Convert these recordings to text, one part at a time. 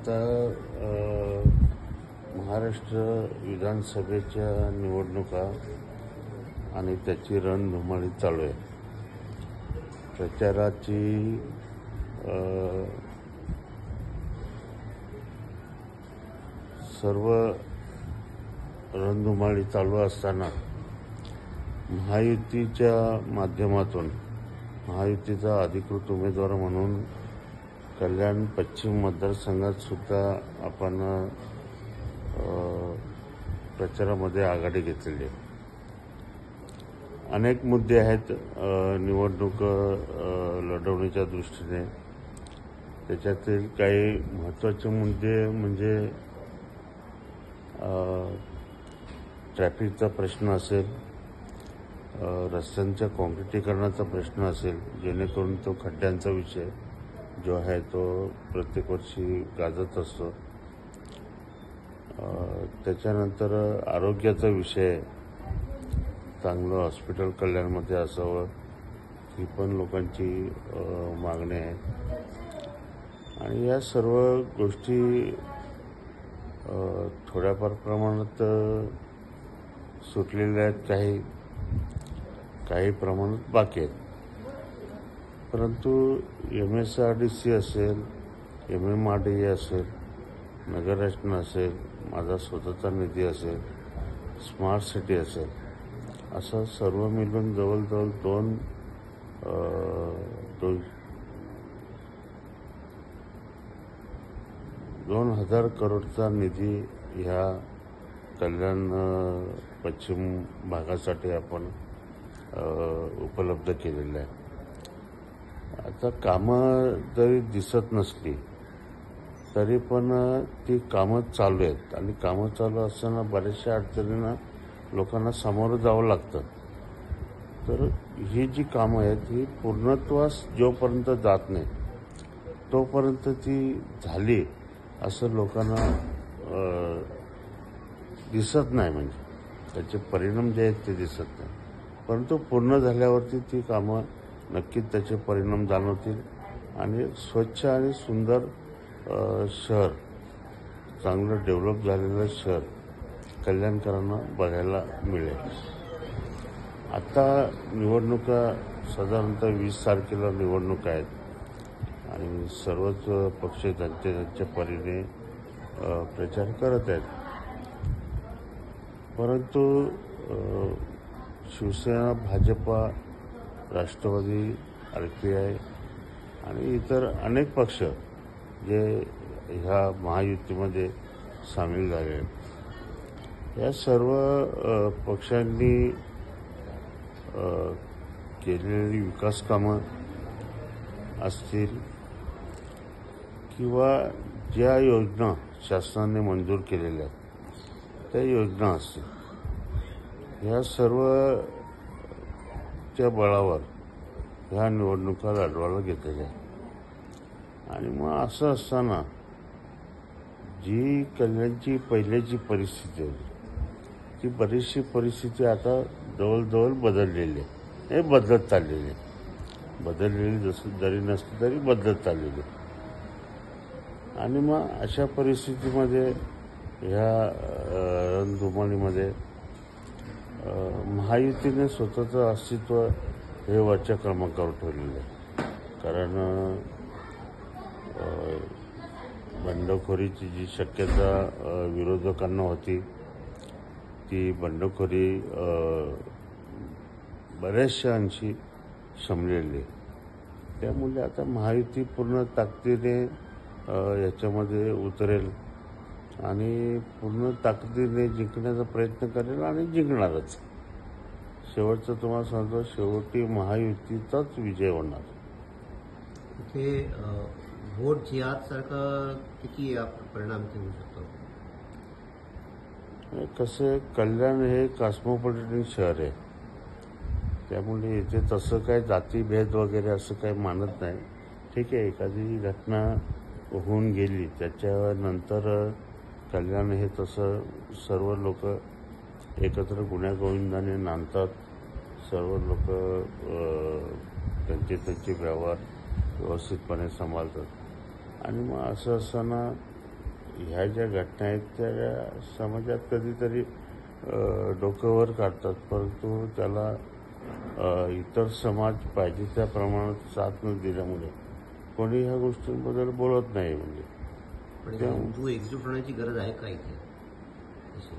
आता महाराष्ट्र विधानसभेच्या निवडणुका आणि त्याची रणधुमाळी चालू आहे. प्रचाराची सर्व रणधुमाळी चालू असताना महायुतीच्या माध्यमातून महायुतीचा अधिकृत उमेदवार म्हणून कल्याण पश्चिम मतदारसंघात सुद्धा आपण प्रचारामध्ये आघाडी घेतलेली आहे. अनेक मुद्दे आहेत निवडणूक लढवण्याच्या दृष्टीने. त्याच्यातील काही महत्त्वाचे मुद्दे म्हणजे ट्रॅफिकचा प्रश्न असेल, रस्त्यांच्या काँक्रिटीकरणाचा प्रश्न असेल, जेणेकरून तो खड्ड्यांचा विषय जो आहे तो प्रत्येक वर्षी गाजत असतो. त्याच्यानंतर आरोग्याचा विषय, चांगलं हॉस्पिटल कल्याणमध्ये असावं ही पण लोकांची मागणी आहे. आणि या सर्व गोष्टी थोड्याफार प्रमाणात सुटलेल्या आहेत, काही प्रमाणात बाकी आहेत. परंतु MSRDC असेल, MMRDA असेल, नगररचना असेल, माझा स्वतःचा निधी असेल, स्मार्ट सिटी असेल, असं सर्व मिळून जवळजवळ 2,000 करोडचा निधी ह्या कल्याण पश्चिम भागासाठी आपण उपलब्ध केलेलं आहे. आता कामं जरी दिसत नसली तरी पण ती कामं चालू आहेत आणि कामं चालू असताना बऱ्याचशा अडचणींना लोकांना सामोरं जावं लागतं. तर ही जी कामं आहेत ही पूर्णत्वास जोपर्यंत जात नाही तोपर्यंत ती झाली असं लोकांना दिसत नाही. म्हणजे त्याचे परिणाम जे आहेत ते दिसत नाही. परंतु पूर्ण झाल्यावरती ती कामं नक्कीच त्याचे परिणाम जाणवतील आणि स्वच्छ आणि सुंदर शहर, चांगलं डेव्हलप झालेलं शहर कल्याणकरांना बघायला मिळेल. आता निवडणुका साधारणतः 20 तारखेला निवडणुका आहेत आणि सर्वच पक्ष त्यांच्या परीने प्रचार करत आहेत. परंतु शिवसेना, भाजपा, राष्ट्रवादी, RPI आणि इतर अनेक पक्ष जे ह्या महायुतीमध्ये सामील झाले आहेत, या सर्व पक्षांनी केलेली विकास कामं असतील किंवा ज्या योजना शासनाने मंजूर केलेल्या आहेत त्या योजना असतील, ह्या सर्वच्या बळावर ह्या निवडणुका लढवायला घेतलेल्या आहेत. आणि मग असं असताना जी कल्याणची पहिल्याची परिस्थिती होती ती बरीचशी परिस्थिती आता जवळजवळ बदललेली आहे. हे बदलत चाललेली आहे. बदललेली जरी नसली तरी बदलत चाललेली आहे. आणि मग अशा परिस्थितीमध्ये ह्या रणधुमाळीमध्ये महायुतीने स्वतःचं अस्तित्व हे वरच्या क्रमांकावर ठेवलेलं आहे. कारण बंडखोरीची जी शक्यता विरोधकांना होती ती बंडखोरी बऱ्याचशा अंशी शमलेली आहे. त्यामुळे आता महायुती पूर्ण ताकदीने याच्यामध्ये उतरेल आणि पूर्ण ताकदीने जिंकण्याचा प्रयत्न करेल आणि जिंकणारच. शेवटचं तुम्हाला सांगतो, शेवटी महायुतीचाच विजय होणार. इथे व्होट जिहाद सारखा किती परिणाम होऊ शकतो? कसं, कल्याण हे कॉस्मोपॉलिटन शहर आहे. त्यामुळे इथे तसं काय जातीभेद वगैरे असं काही मानत नाही. ठीक आहे, एखादी घटना होऊन गेली त्याच्यानंतर कल्याण हे तसं सर्व लोक एकत्र गुण्यागोविंदाने नांदतात. सर्व लोक त्यांचे व्यवहार व्यवस्थितपणे सांभाळतात. आणि मग असं असताना ह्या ज्या घटना आहेत त्या समाजात कधीतरी डोकं वर काढतात, परंतु त्याला इतर समाज पाहिजे त्या प्रमाणात साथ न दिल्यामुळे कोणी ह्या गोष्टींबद्दल बोलत नाही. म्हणजे पण त्या- हिंदू एकजूट होण्याची गरज आहे का इथे अशी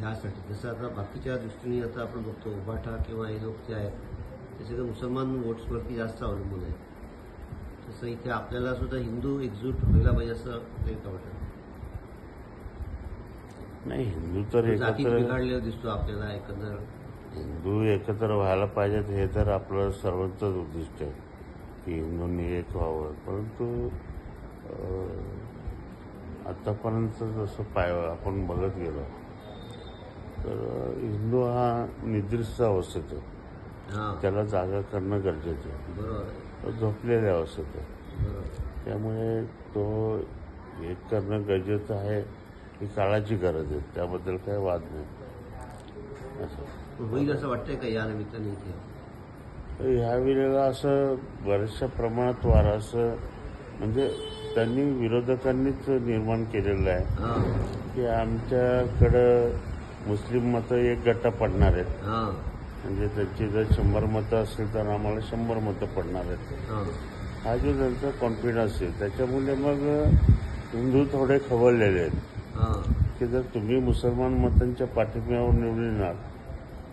ह्यासाठी? जसं आता बाकीच्या दृष्टीने आता आपण बघतो उभाठा किंवा हे लोक जे आहेत ते सगळं मुसलमान वोट्सवरती जास्त अवलंबून आहे. तसं इथे आपल्याला सुद्धा हिंदू एकजूट व्हायला पाहिजे असं काही का वाटत? नाही, हिंदू तर जातीत एकत्र बिघडलेलं दिसतो आपल्याला एकंदर. हिंदू एकत्र व्हायला पाहिजेत हे तर आपलं सर्वांचंच उद्दिष्ट आहे की हिंदूंनी एक व्हावं. परंतु आतापर्यंत जसं आपण बघत गेलो तर हिंदू हा निद्रिस्त अवस्थेत आहे. हां, त्याला जागा करणं गरजेचं आहे. बरोबर आहे, तो झोपलेल्या अवस्थेत आहे. बरोबर. त्यामुळे तो एक करणं गरजेचं आहे. ही काळाची गरज आहे, त्याबद्दल काही वाद नाही. असं होईल असं वाटतंय का या निमित्ताने इथे? तर ह्या वेळेला असं बऱ्याचशा प्रमाणात असं म्हणजे त्यांनी विरोधकांनीच निर्माण केलेलं आहे हां, की आमच्याकडं मुस्लिम मतं एक गट्टा पडणार आहेत. हां, म्हणजे त्यांची जर 100 मतं असेल तर आम्हाला 100 मतं पडणार आहेत. हां, हा जो त्यांचा कॉन्फिडन्स आहे त्याच्यामुळे मग हिंदू थोडे खवळलेले आहेत हां, की जर तुम्ही मुसलमान मतांच्या पाठिंब्यावर निवडून येणार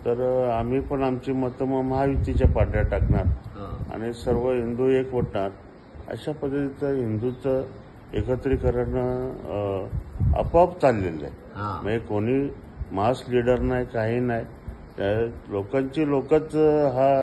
तर आम्ही पण आमची मतं मग महायुतीच्या पाड्यात टाकणार हां. आणि सर्व हिंदू एकवटणार. अशा पद्धतीचं हिंदूचं एकत्रीकरण आपोआप चाललेलं आहे. हां. म्हणजे कोणी मास लीडर नाही, काही नाही. त्या लोकांची लोकच हा